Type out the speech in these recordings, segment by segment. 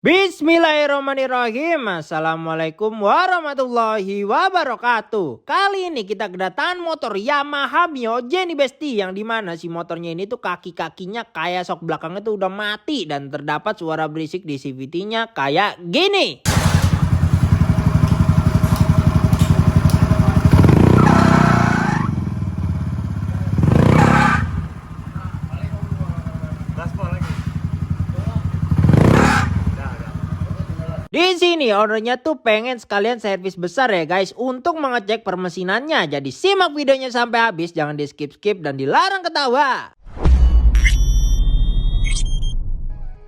Bismillahirrahmanirrahim. Assalamualaikum warahmatullahi wabarakatuh. Kali ini kita kedatangan motor Yamaha Mio Jenny Besti, yang dimana si motornya ini tuh kaki-kakinya kayak sok belakangnya tuh udah mati dan terdapat suara berisik di CVT-nya kayak gini. Di sini ownernya tuh pengen sekalian servis besar ya guys untuk mengecek permesinannya. Jadi simak videonya sampai habis, jangan di skip-skip dan dilarang ketawa.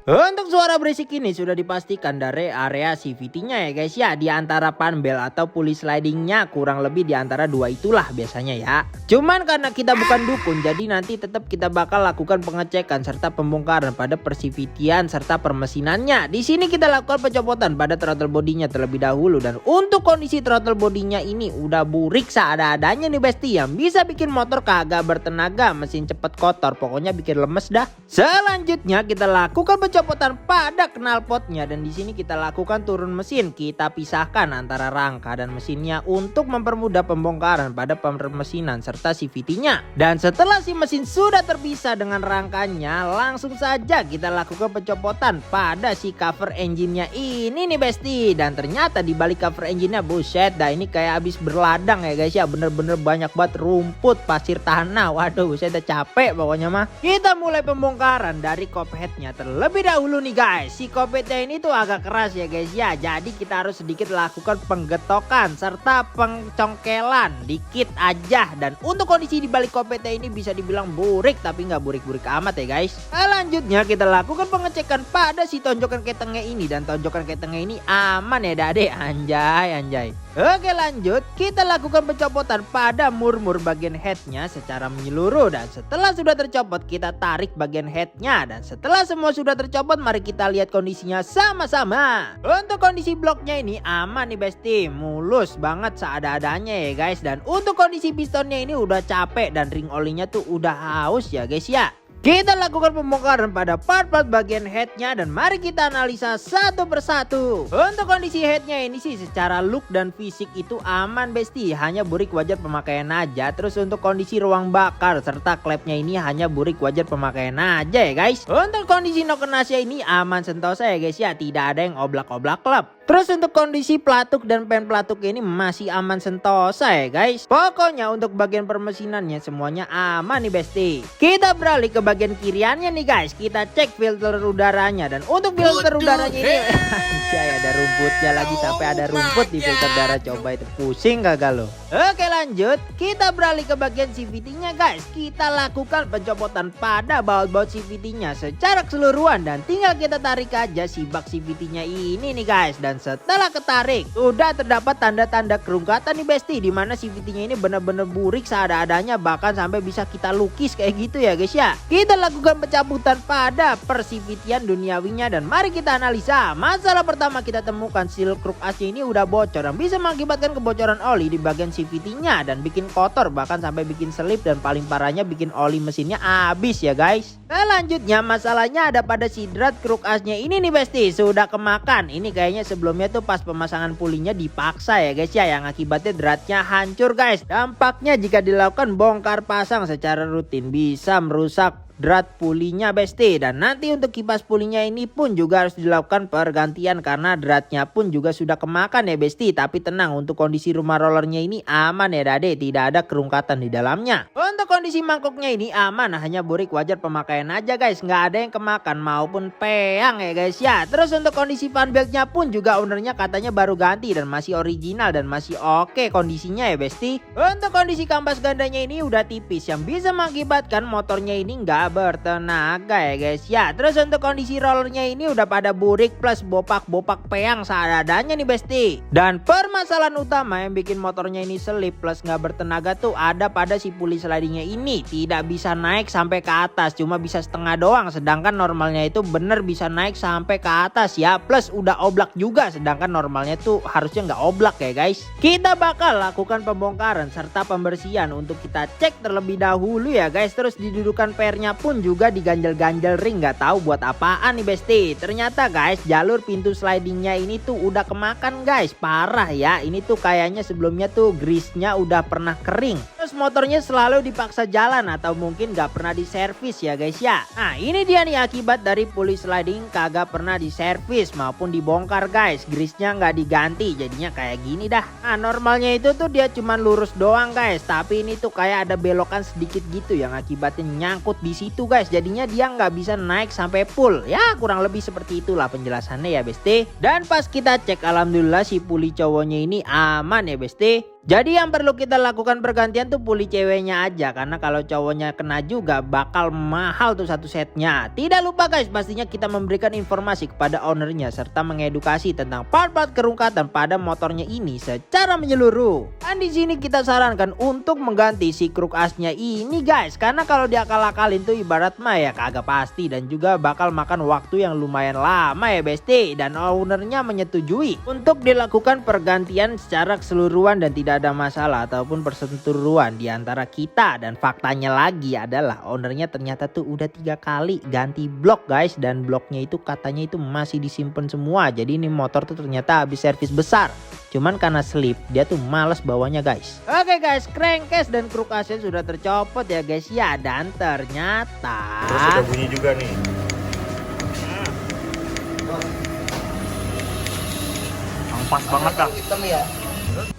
Untuk suara berisik ini sudah dipastikan dari area CVT-nya ya guys ya. Di antara panbel atau pulley slidingnya kurang lebih di antara dua itulah biasanya ya. Cuman karena kita bukan dukun, jadi nanti tetap kita bakal lakukan pengecekan serta pembongkaran pada per-CVT-an serta permesinannya. Di sini kita lakukan pencopotan pada throttle bodinya terlebih dahulu. Dan untuk kondisi throttle bodinya ini udah burik seadanya nih Besti, yang bisa bikin motor kagak bertenaga, mesin cepet kotor, pokoknya bikin lemes dah. Selanjutnya kita lakukan pencopotan pada knalpotnya, dan di sini kita lakukan turun mesin. Kita pisahkan antara rangka dan mesinnya untuk mempermudah pembongkaran pada permesinan serta CVT-nya. Dan setelah si mesin sudah terpisah dengan rangkanya, langsung saja kita lakukan pencopotan pada si cover engine-nya ini nih Besti. Dan ternyata di balik cover engine-nya buset dah, ini kayak habis berladang ya guys ya. Bener-bener banyak banget rumput, pasir tanah. Waduh, saya udah capek pokoknya mah. Kita mulai pembongkaran dari cop head-nya terlebih dahulu nih guys. Si kopetnya ini tuh agak keras ya guys ya. Jadi kita harus sedikit lakukan penggetokan serta pengcongkelan dikit aja. Dan untuk kondisi di balik kopetnya ini bisa dibilang burik, tapi nggak burik-burik amat ya guys. Selanjutnya kita lakukan pengecekan pada si tonjokan ketengnya ini. Dan tonjokan ketengnya ini aman ya dade. Anjay. Oke lanjut, kita lakukan pencopotan pada mur-mur bagian headnya secara menyeluruh. Dan setelah sudah tercopot, kita tarik bagian headnya. Dan setelah semua sudah tercopot, mari kita lihat kondisinya sama-sama. Untuk kondisi bloknya ini aman nih Besti, mulus banget seadanya ya guys. Dan untuk kondisi pistonnya ini udah capek dan ring olinya tuh udah haus ya guys ya. Kita lakukan pembongkaran pada part-part bagian headnya, dan mari kita analisa satu persatu. Untuk kondisi headnya ini sih secara look dan fisik itu aman Besti, hanya burik wajar pemakaian aja. Terus untuk kondisi ruang bakar serta klepnya ini hanya burik wajar pemakaian aja ya guys. Untuk kondisi nokenasnya ini aman sentosa ya guys ya, tidak ada yang oblak-oblak klep. Terus untuk kondisi pelatuk dan pen pelatuk ini masih aman sentosa ya guys. Pokoknya untuk bagian permesinannya semuanya aman nih Besti. Kita beralih ke bagian kiriannya nih guys. Kita cek filter udaranya. Dan untuk filter udaranya ini anjay, ada rumputnya lagi, sampai ada rumput di filter udara. Coba itu pusing kagak lo. Oke lanjut, kita beralih ke bagian CVT-nya guys. Kita lakukan pencopotan pada baut-baut CVT-nya secara keseluruhan. Dan tinggal kita tarik aja si bak CVT-nya ini nih guys. Dan setelah ketarik, sudah terdapat tanda-tanda kerungkatan nih Besti, dimana CVT-nya ini benar-benar burik seadanya, bahkan sampai bisa kita lukis kayak gitu ya guys ya. Kita lakukan pencabutan pada per CVT-an duniawinya, dan mari kita analisa. Masalah pertama kita temukan seal kruk asnya ini udah bocor, yang bisa mengakibatkan kebocoran oli di bagian CVT-nya dan bikin kotor, bahkan sampai bikin selip, dan paling parahnya bikin oli mesinnya habis ya guys. Selanjutnya masalahnya ada pada si drat kruk asnya ini nih Besti, sudah kemakan. Ini kayaknya sebelumnya tuh pas pemasangan pulinya dipaksa ya guys ya, yang akibatnya dratnya hancur guys. Dampaknya jika dilakukan bongkar pasang secara rutin bisa merusak drat pulinya Besti. Dan nanti untuk kipas pulinya ini pun juga harus dilakukan pergantian karena dratnya pun juga sudah kemakan ya Besti. Tapi tenang, untuk kondisi rumah rollernya ini aman ya dade, tidak ada kerungkatan di dalamnya. Untuk kondisi mangkoknya ini aman, hanya burik wajar pemakaian aja guys, nggak ada yang kemakan maupun peyang ya guys ya. Terus untuk kondisi fan beltnya pun juga ownernya katanya baru ganti dan masih original dan masih oke kondisinya ya Besti. Untuk kondisi kampas gandanya ini udah tipis, yang bisa mengakibatkan motornya ini nggak bertenaga ya guys ya. Terus untuk kondisi rollernya ini udah pada burik plus bopak-bopak peyang seadanya nih Besti. Dan permasalahan utama yang bikin motornya ini selip plus nggak bertenaga tuh ada pada si pulley slidingnya ini. Tidak bisa naik sampai ke atas, cuma bisa setengah doang, sedangkan normalnya itu bener bisa naik sampai ke atas ya. Plus udah oblak juga, sedangkan normalnya tuh harusnya nggak oblak ya guys. Kita bakal lakukan pembongkaran serta pembersihan untuk kita cek terlebih dahulu ya guys. Terus didudukan pernya pun juga diganjel-ganjel ring, nggak tahu buat apaan nih besti. Ternyata guys jalur pintu slidingnya ini tuh udah kemakan guys, parah ya. Ini tuh kayaknya sebelumnya tuh grease-nya udah pernah kering. Terus motornya selalu dipaksa jalan atau mungkin nggak pernah diservis ya guys ya. Nah ini dia nih akibat dari pulley sliding kagak pernah diservis maupun dibongkar guys. Grease-nya nggak diganti jadinya kayak gini dah. Nah normalnya itu tuh dia cuman lurus doang guys, tapi ini tuh kayak ada belokan sedikit gitu yang akibatnya nyangkut di situ guys, jadinya dia nggak bisa naik sampai full. Ya kurang lebih seperti itulah penjelasannya ya besti. Dan pas kita cek alhamdulillah si puli cowoknya ini aman ya besti. Jadi yang perlu kita lakukan pergantian tuh puli ceweknya aja, karena kalau cowoknya kena juga bakal mahal tuh satu setnya. Tidak lupa guys, pastinya kita memberikan informasi kepada ownernya serta mengedukasi tentang part-part kerungkatan pada motornya ini secara menyeluruh. Dan di sini kita sarankan untuk mengganti si kruk asnya ini guys, karena kalau diakal-akalin tuh ibarat mah ya kagak pasti dan juga bakal makan waktu yang lumayan lama ya besti. Dan ownernya menyetujui untuk dilakukan pergantian secara keseluruhan dan tidak ada masalah ataupun perseteruan di antara kita. Dan faktanya lagi adalah ownernya ternyata tuh udah 3 kali ganti blok guys, dan bloknya itu katanya itu masih disimpan semua. Jadi ini motor tuh ternyata habis servis besar, cuman karena slip dia tuh males bawanya guys. Oke guys, crankcase dan kruk asnya sudah tercopot ya guys ya, dan ternyata terus ada bunyi juga nih. Pas banget dah.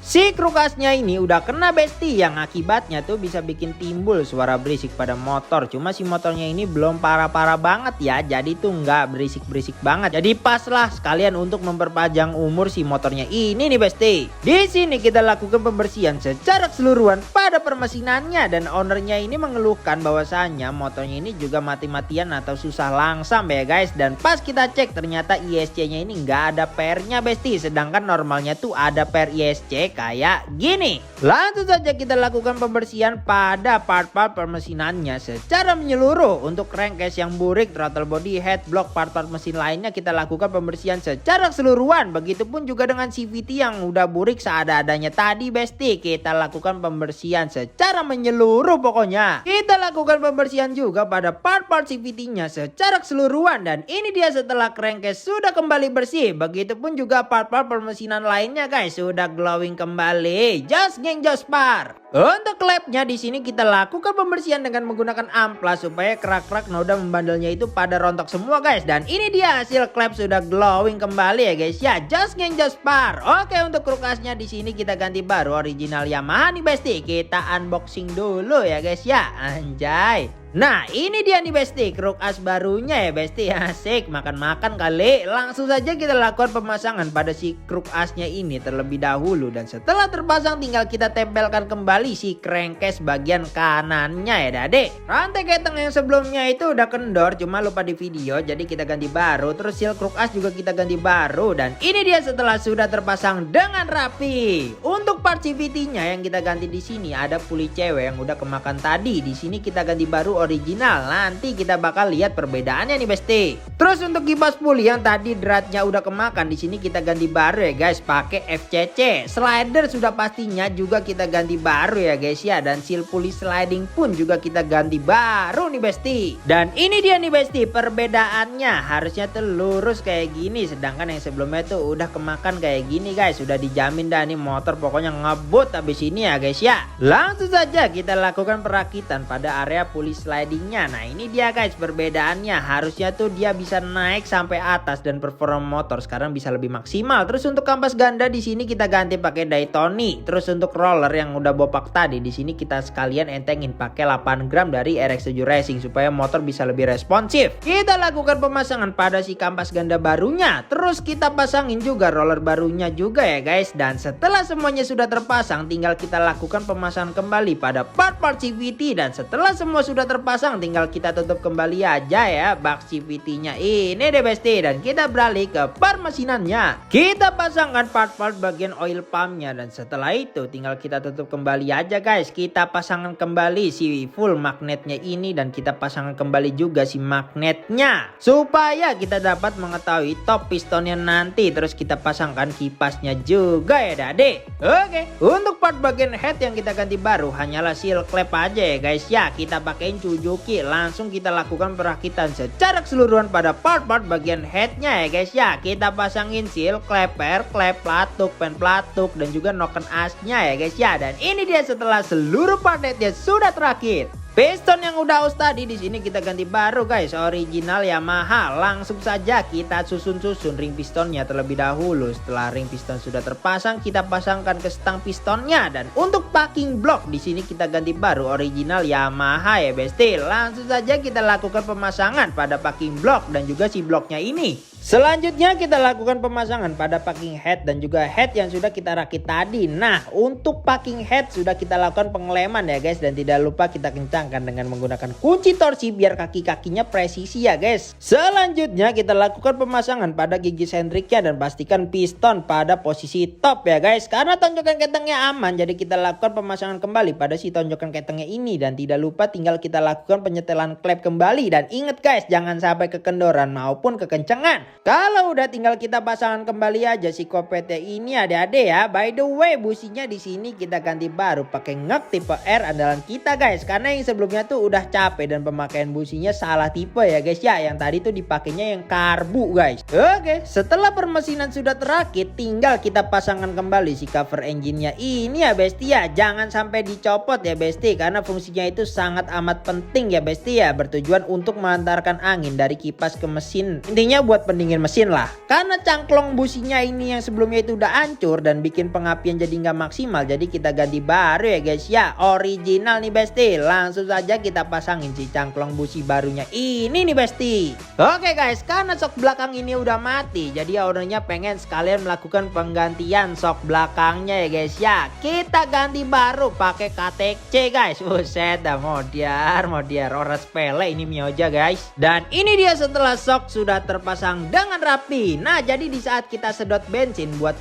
si kruk asnya ini udah kena besti, yang akibatnya tuh bisa bikin timbul suara berisik pada motor. Cuma si motornya ini belum parah-parah banget ya, jadi tuh nggak berisik-berisik banget. Jadi pas lah sekalian untuk memperpanjang umur si motornya ini nih besti. Di sini kita lakukan pembersihan secara keseluruhan pada permesinannya, dan ownernya ini mengeluhkan bahwasannya motornya ini juga mati-matian atau susah langsam ya guys. Dan pas kita cek ternyata ISC-nya ini nggak ada pair-nya besti, sedangkan normalnya tuh ada pair ISC kayak gini. Langsung saja kita lakukan pembersihan pada part-part permesinannya secara menyeluruh. Untuk crankcase yang burik, throttle body, head block, part-part mesin lainnya kita lakukan pembersihan secara keseluruhan. Begitupun juga dengan CVT yang udah burik seada-adanya tadi besti, kita lakukan pembersihan secara menyeluruh pokoknya. Kita lakukan pembersihan juga pada part-part CVT-nya secara keseluruhan, dan ini dia setelah crankcase sudah kembali bersih. Begitupun juga part-part permesinan lainnya guys sudah glowing kembali. Jos geng jos par. Untuk klepnya di sini kita lakukan pembersihan dengan menggunakan amplas supaya kerak-kerak noda membandelnya itu pada rontok semua guys. Dan ini dia hasil klep sudah glowing kembali ya guys ya. Jos geng jos par. Oke, untuk kruk asnya di sini kita ganti baru original Yamaha nih besti. Kita unboxing dulu ya guys ya. Anjay. Nah ini dia nih besti, kruk as barunya ya besti. Asik, makan-makan kali. Langsung saja kita lakukan pemasangan pada si kruk asnya ini terlebih dahulu. Dan setelah terpasang tinggal kita tempelkan kembali si crankcase bagian kanannya ya dade. Rantai keteng yang sebelumnya itu udah kendor, cuma lupa di video, jadi kita ganti baru. Terus seal kruk as juga kita ganti baru. Dan ini dia setelah sudah terpasang dengan rapi. Untuk part CVT-nya yang kita ganti di sini ada puli cewek yang udah kemakan tadi. Di sini kita ganti baru original. Nanti kita bakal lihat perbedaannya nih besti. Terus untuk kipas puli yang tadi dratnya udah kemakan, di sini kita ganti baru ya guys, pakai FCC. Slider sudah pastinya juga kita ganti baru ya guys ya, dan seal puli sliding pun juga kita ganti baru nih besti. Dan ini dia nih besti perbedaannya, harusnya tuh lurus kayak gini, sedangkan yang sebelumnya tuh udah kemakan kayak gini guys. Sudah dijamin dah nih motor pokoknya ngebut habis ini ya guys ya. Langsung saja kita lakukan perakitan pada area puli slidingnya. Nah ini dia guys perbedaannya, harusnya tuh dia bisa naik sampai atas dan performa motor sekarang bisa lebih maksimal. Terus untuk kampas ganda di sini kita ganti pakai Daytoni. Terus untuk roller yang udah bopak tadi di sini kita sekalian entengin pakai 8 gram dari RX7 Racing supaya motor bisa lebih responsif. Kita lakukan pemasangan pada si kampas ganda barunya. Terus kita pasangin juga roller barunya juga ya guys. Dan setelah semuanya sudah terpasang tinggal kita lakukan pemasangan kembali pada part-part CVT. Dan setelah semua sudah terpasang tinggal kita tutup kembali aja ya bak CVT-nya ini deh besti. Dan kita beralih ke part mesinannya. Kita pasangkan part-part bagian oil pumpnya, dan setelah itu tinggal kita tutup kembali aja guys. Kita pasangkan kembali si full magnetnya ini, dan kita pasangkan kembali juga si magnetnya supaya kita dapat mengetahui top pistonnya nanti. Terus kita pasangkan kipasnya juga ya dade. Oke, untuk part bagian head yang kita ganti baru hanyalah seal clamp aja ya guys ya. Kita pakein Suzuki. Langsung kita lakukan perakitan secara keseluruhan pada part-part bagian headnya ya guys ya. Kita pasangin seal, clapper, klep pelatuk, pen pelatuk, dan juga noken asnya ya guys ya. Dan ini dia setelah seluruh part headnya sudah terakit. Piston yang udah aus tadi di sini kita ganti baru guys, original Yamaha. Langsung saja kita susun-susun ring pistonnya terlebih dahulu. Setelah ring piston sudah terpasang, kita pasangkan ke stang pistonnya. Dan untuk packing block di sini kita ganti baru original Yamaha ya besti. Langsung saja kita lakukan pemasangan pada packing block dan juga si bloknya ini. Selanjutnya kita lakukan pemasangan pada packing head dan juga head yang sudah kita rakit tadi. Nah, untuk packing head sudah kita lakukan pengeleman ya guys, dan tidak lupa kita kencangkan dengan menggunakan kunci torsi biar kaki-kakinya presisi ya guys. Selanjutnya kita lakukan pemasangan pada gigi sentriknya dan pastikan piston pada posisi top ya guys. Karena tonjokan ketengnya aman, jadi kita lakukan pemasangan kembali pada si tonjokan ketengnya ini. Dan tidak lupa tinggal kita lakukan penyetelan klep kembali. Dan ingat guys, jangan sampai kekendoran maupun kekencengan. Kalau udah tinggal kita pasangkan kembali aja si kopetnya ini adik-adik ya. By the way, businya di sini kita ganti baru pakai ngek tipe R andalan kita guys. Karena yang sebelumnya tuh udah capek dan pemakaian businya salah tipe ya guys ya. Yang tadi tuh dipakainya yang karbu guys. Oke, setelah permesinan sudah terakit, tinggal kita pasangkan kembali si cover engine-nya ini ya besti ya. Jangan sampai dicopot ya besti, karena fungsinya itu sangat amat penting ya besti ya. Bertujuan untuk mengantarkan angin dari kipas ke mesin. Intinya buat pendingin mesin lah. Karena cangklong businya ini yang sebelumnya itu udah hancur dan bikin pengapian jadi nggak maksimal, jadi kita ganti baru ya guys ya, original nih besti. Langsung saja kita pasangin si cangklong busi barunya ini nih besti. Oke guys, karena sok belakang ini udah mati, jadi ownernya pengen sekalian melakukan penggantian sok belakangnya ya guys ya. Kita ganti baru pakai KTC guys. Buset dah, modiar orang sepele ini mioja guys. Dan ini dia setelah sok sudah terpasang dengan rapi. Nah, jadi di saat kita sedot bensin buat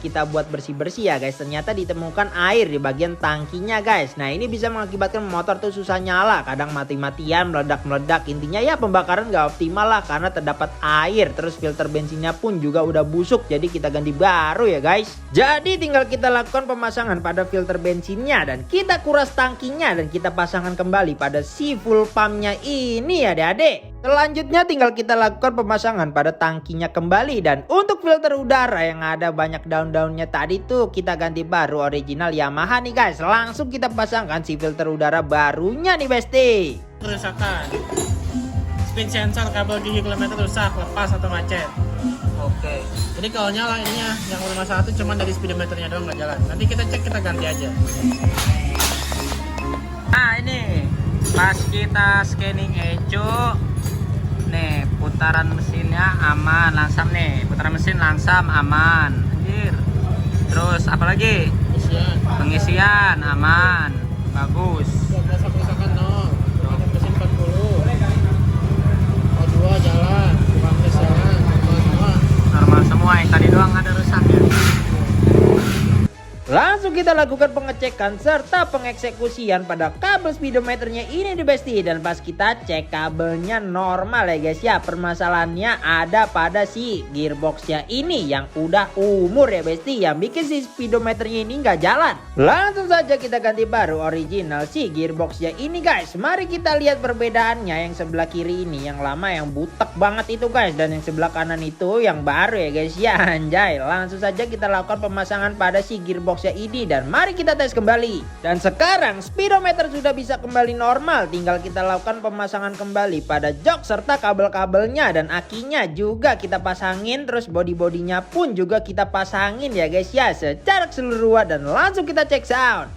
bersih-bersih ya guys, ternyata ditemukan air di bagian tangkinya guys. Nah, ini bisa mengakibatkan motor tuh susah nyala, kadang mati-matian, meledak-meledak. Intinya ya pembakaran gak optimal lah karena terdapat air. Terus filter bensinnya pun juga udah busuk, jadi kita ganti baru ya guys. Jadi tinggal kita lakukan pemasangan pada filter bensinnya dan kita kuras tangkinya dan kita pasangkan kembali pada si full pumpnya ini ya adik-adik. Selanjutnya tinggal kita lakukan pemasangan pada tangkinya kembali. Dan untuk filter udara yang ada banyak daun-daunnya tadi tuh kita ganti baru original Yamaha nih guys. Langsung kita pasangkan si filter udara barunya nih besti. Kerusakan speed sensor kabel gigi kilometer rusak, lepas atau macet. Oke, jadi kalau nyala ininya yang bermasalah itu cuma dari speedometernya doang nggak jalan. Nanti kita cek, kita ganti aja. Nah ini pas kita scanning eco nih, putaran mesinnya aman, langsam nih, putaran mesin langsam aman anjir. Terus apalagi pengisian aman, bagus. Kerusakan nol, mesin 40, O2 jalan, pemres jalan, Normal semua, yang tadi doang ada rusaknya. Langsung kita lakukan pengecekan serta pengeksekusian pada kabel speedometernya ini di besti. Dan pas kita cek kabelnya normal ya guys ya. Permasalahannya ada pada si gearboxnya ini yang udah umur ya besti, yang bikin si speedometernya ini nggak jalan. Langsung saja kita ganti baru original si gearboxnya ini guys. Mari kita lihat perbedaannya. Yang sebelah kiri ini yang lama, yang butek banget itu guys, dan yang sebelah kanan itu yang baru ya guys ya. Anjay, langsung saja kita lakukan pemasangan pada si gearbox ini dan mari kita tes kembali. Dan sekarang speedometer sudah bisa kembali normal, tinggal kita lakukan pemasangan kembali pada jok serta kabel-kabelnya, dan akinya juga kita pasangin, terus body-bodinya pun juga kita pasangin ya guys ya secara keseluruhan. Dan langsung kita cek sound.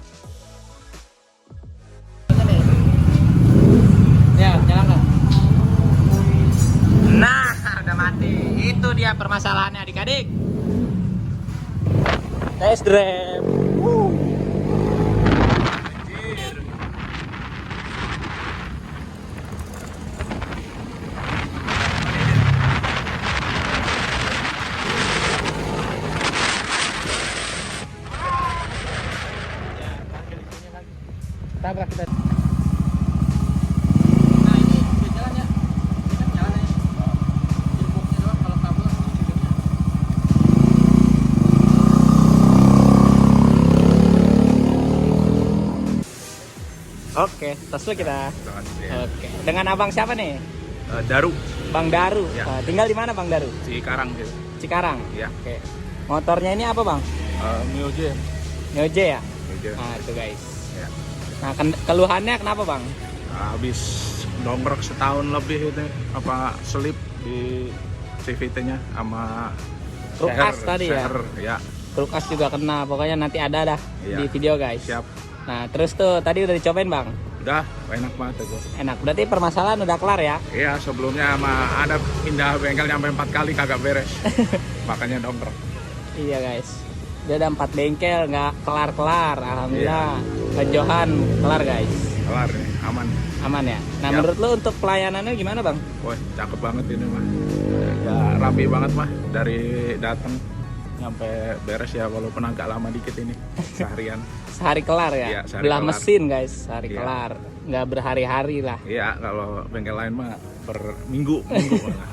ya jalan nggak? Nah udah mati, itu dia permasalahannya adik-adik. Test drive. Tabrak kita. Nah ini udah jalan ya. Ini kan jalan ya. Gearboxnya doang, kalau kabel sama speedonya. Oke, tos dulu kita. Oke. Dengan abang siapa nih? Daru Bang Daru. Ya. Tinggal di mana Bang Daru? Cikarang gitu. Cikarang. Ya. Oke. Motornya ini apa Bang? Mio J. Neo J ya? Mio J. Nah itu guys. Ya. Nah keluhannya kenapa Bang? Habis dongkrak setahun lebih itu apa selip di CVT-nya sama Trukas tadi ya? Ya. Trukas juga kena, pokoknya nanti ada dah Iya. di video guys. Siap. Nah terus tuh tadi udah dicobain Bang? Udah enak banget itu. Enak, berarti permasalahan udah kelar ya? Iya, sebelumnya ada pindah bengkel sampai 4 kali kagak beres. Makanya dongkrak. Iya guys, dia ada 4 bengkel nggak kelar-kelar, alhamdulillah. Johan kelar guys, Kelar nih, aman. aman ya. Nah Yap. menurut lu untuk pelayanannya gimana Bang? Wah, cakep banget ini mah. Ya rapi banget mah dari datang sampai beres ya, walaupun agak lama dikit ini seharian. Sehari kelar ya? Iya, sehari Belah kelar. mesin guys, sehari Iya. kelar, nggak berhari-hari lah. Iya, kalau bengkel lain mah per minggu malah.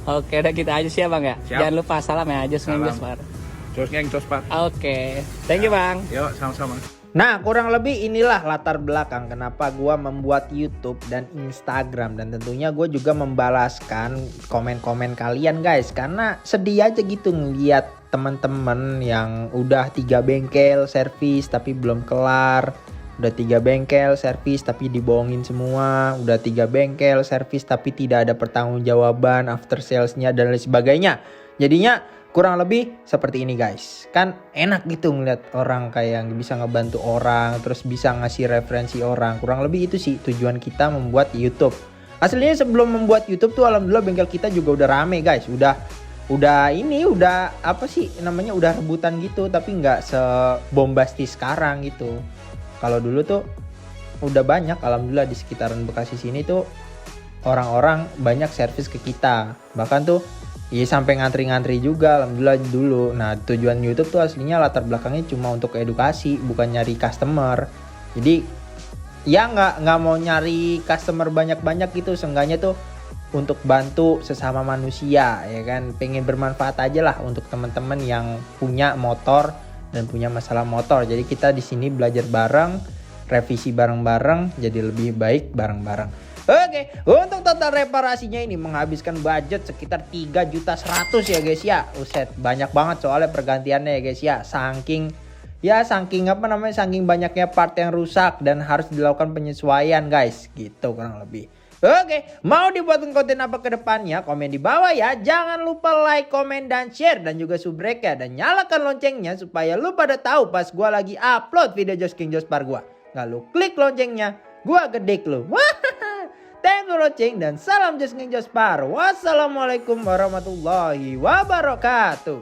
Oke, udah kita aja ya Bang ya. Siap. Jangan lupa salam ya, Ajus Salam. Mengus Par. Cos geng, cos pak. Oke, thank you Bang. Yuk, sama-sama. Nah, kurang lebih inilah latar belakang kenapa gua membuat YouTube dan Instagram, dan tentunya gue juga membalaskan komen-komen kalian guys, karena sedih aja gitu ngeliat teman-teman yang udah 3 bengkel servis tapi belum kelar, udah 3 bengkel servis tapi dibohongin semua, udah 3 bengkel servis tapi tidak ada pertanggungjawaban after salesnya dan lain sebagainya. Jadinya kurang lebih seperti ini guys. Kan enak gitu ngeliat orang kayak yang bisa ngebantu orang, terus bisa ngasih referensi orang. Kurang lebih itu sih tujuan kita membuat YouTube. Aslinya sebelum membuat YouTube tuh alhamdulillah bengkel kita juga udah rame guys. Udah apa sih namanya, udah rebutan gitu, tapi nggak sebombastis sekarang gitu. Kalau dulu tuh udah banyak alhamdulillah di sekitaran Bekasi sini tuh orang-orang banyak servis ke kita. Bahkan tuh iya sampai ngantri-ngantri juga alhamdulillah dulu. Nah tujuan YouTube tuh aslinya latar belakangnya cuma untuk edukasi, bukan nyari customer. Jadi ya nggak mau nyari customer banyak-banyak gitu, seenggaknya tuh untuk bantu sesama manusia ya kan. Pengen bermanfaat aja lah untuk teman-teman yang punya motor dan punya masalah motor. Jadi kita di sini belajar bareng, revisi bareng-bareng, jadi lebih baik bareng-bareng. Oke, untuk total reparasinya ini menghabiskan budget sekitar 3.100.000 ya guys ya. Uset, banyak banget soalnya pergantiannya ya guys ya. Saking banyaknya part yang rusak dan harus dilakukan penyesuaian guys. Gitu kurang lebih. Oke, mau dibuatin konten apa ke depannya? Komen di bawah ya. Jangan lupa like, komen, dan share. Dan juga subrek ya. Dan nyalakan loncengnya supaya lu pada tahu pas gua lagi upload video Josh King Jospar gua. Nggak lu klik loncengnya, gua gedek lu. Thank you for watching dan salam Josh King Jospar. Wassalamualaikum warahmatullahi wabarakatuh.